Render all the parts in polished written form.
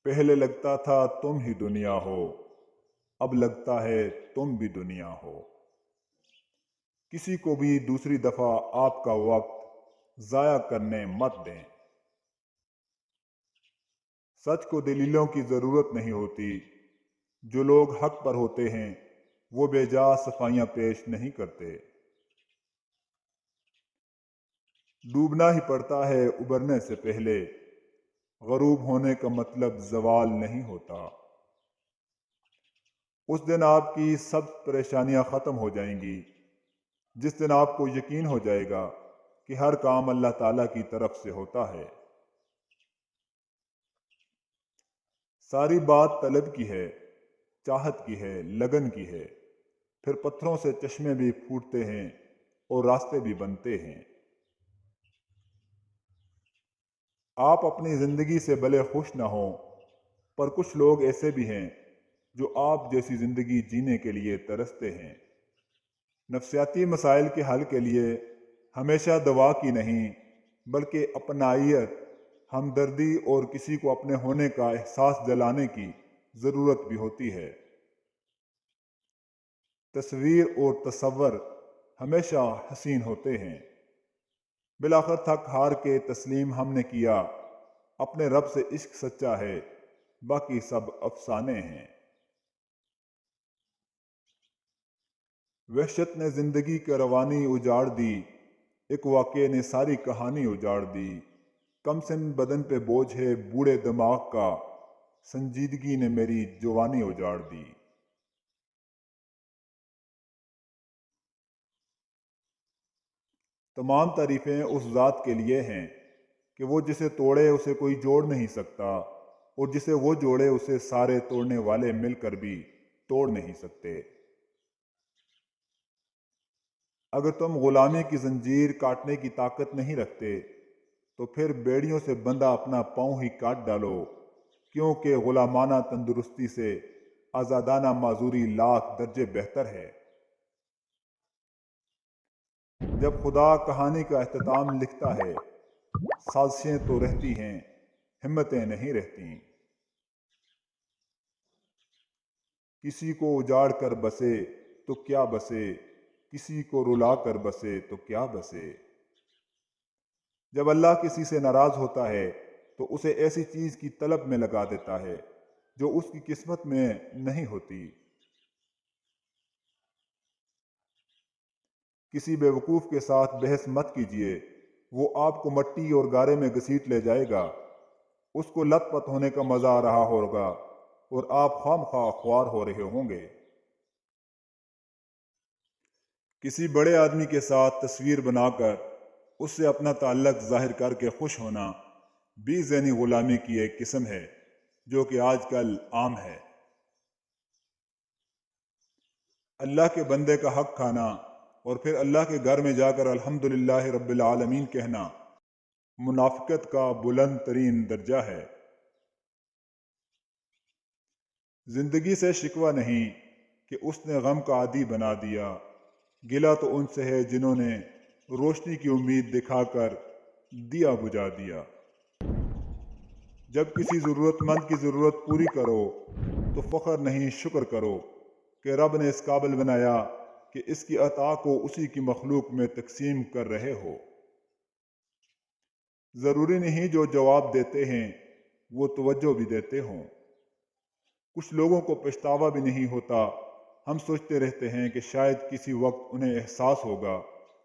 پہلے لگتا تھا تم ہی دنیا ہو، اب لگتا ہے تم بھی دنیا ہو۔ کسی کو بھی دوسری دفعہ آپ کا وقت ضائع کرنے مت دیں۔ سچ کو دلیلوں کی ضرورت نہیں ہوتی۔ جو لوگ حق پر ہوتے ہیں وہ بے جا صفائیاں پیش نہیں کرتے۔ ڈوبنا ہی پڑتا ہے ابھرنے سے پہلے، غروب ہونے کا مطلب زوال نہیں ہوتا۔ اس دن آپ کی سب پریشانیاں ختم ہو جائیں گی، جس دن آپ کو یقین ہو جائے گا کہ ہر کام اللہ تعالیٰ کی طرف سے ہوتا ہے۔ ساری بات طلب کی ہے، چاہت کی ہے، لگن کی ہے۔ پھر پتھروں سے چشمے بھی پھوٹتے ہیں اور راستے بھی بنتے ہیں۔ آپ اپنی زندگی سے بھلے خوش نہ ہوں، پر کچھ لوگ ایسے بھی ہیں جو آپ جیسی زندگی جینے کے لیے ترستے ہیں۔ نفسیاتی مسائل کے حل کے لیے ہمیشہ دوا کی نہیں بلکہ اپنائیت، ہمدردی اور کسی کو اپنے ہونے کا احساس دلانے کی ضرورت بھی ہوتی ہے۔ تصویر اور تصور ہمیشہ حسین ہوتے ہیں۔ بالآخر تھک ہار کے تسلیم ہم نے کیا، اپنے رب سے عشق سچا ہے، باقی سب افسانے ہیں۔ وحشت نے زندگی کی روانی اجاڑ دی، ایک واقعے نے ساری کہانی اجاڑ دی۔ کم سن بدن پہ بوجھ ہے بوڑھے دماغ کا، سنجیدگی نے میری جوانی اجاڑ دی۔ تمام تعریفیں اس ذات کے لیے ہیں کہ وہ جسے توڑے اسے کوئی جوڑ نہیں سکتا، اور جسے وہ جوڑے اسے سارے توڑنے والے مل کر بھی توڑ نہیں سکتے۔ اگر تم غلامی کی زنجیر کاٹنے کی طاقت نہیں رکھتے تو پھر بیڑیوں سے بندھا اپنا پاؤں ہی کاٹ ڈالو، کیونکہ غلامانہ تندرستی سے آزادانہ معذوری لاکھ درجے بہتر ہے۔ جب خدا کہانی کا اختتام لکھتا ہے، سازشیں تو رہتی ہیں، ہمتیں نہیں رہتی۔ کسی کو اجاڑ کر بسے تو کیا بسے، کسی کو رلا کر بسے تو کیا بسے۔ جب اللہ کسی سے ناراض ہوتا ہے تو اسے ایسی چیز کی طلب میں لگا دیتا ہے جو اس کی قسمت میں نہیں ہوتی۔ کسی بیوقوف کے ساتھ بحث مت کیجیے، وہ آپ کو مٹی اور گارے میں گھسیٹ لے جائے گا۔ اس کو لت پت ہونے کا مزہ آ رہا ہوگا اور آپ خواہ مخواہ خوار ہو رہے ہوں گے۔ کسی بڑے آدمی کے ساتھ تصویر بنا کر اس سے اپنا تعلق ظاہر کر کے خوش ہونا بھی ذہنی غلامی کی ایک قسم ہے جو کہ آج کل عام ہے۔ اللہ کے بندے کا حق کھانا اور پھر اللہ کے گھر میں جا کر الحمدللہ رب العالمین کہنا منافقت کا بلند ترین درجہ ہے۔ زندگی سے شکوہ نہیں کہ اس نے غم کا عادی بنا دیا، گلہ تو ان سے ہے جنہوں نے روشنی کی امید دکھا کر دیا بجھا دیا۔ جب کسی ضرورت مند کی ضرورت پوری کرو تو فخر نہیں شکر کرو کہ رب نے اس قابل بنایا کہ اس کی عطا کو اسی کی مخلوق میں تقسیم کر رہے ہو۔ ضروری نہیں جو جواب دیتے ہیں وہ توجہ بھی دیتے ہوں۔ کچھ لوگوں کو پچھتاوا بھی نہیں ہوتا، ہم سوچتے رہتے ہیں کہ شاید کسی وقت انہیں احساس ہوگا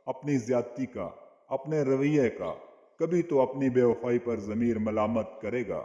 اپنی زیادتی کا، اپنے رویے کا، کبھی تو اپنی بے وفائی پر ضمیر ملامت کرے گا۔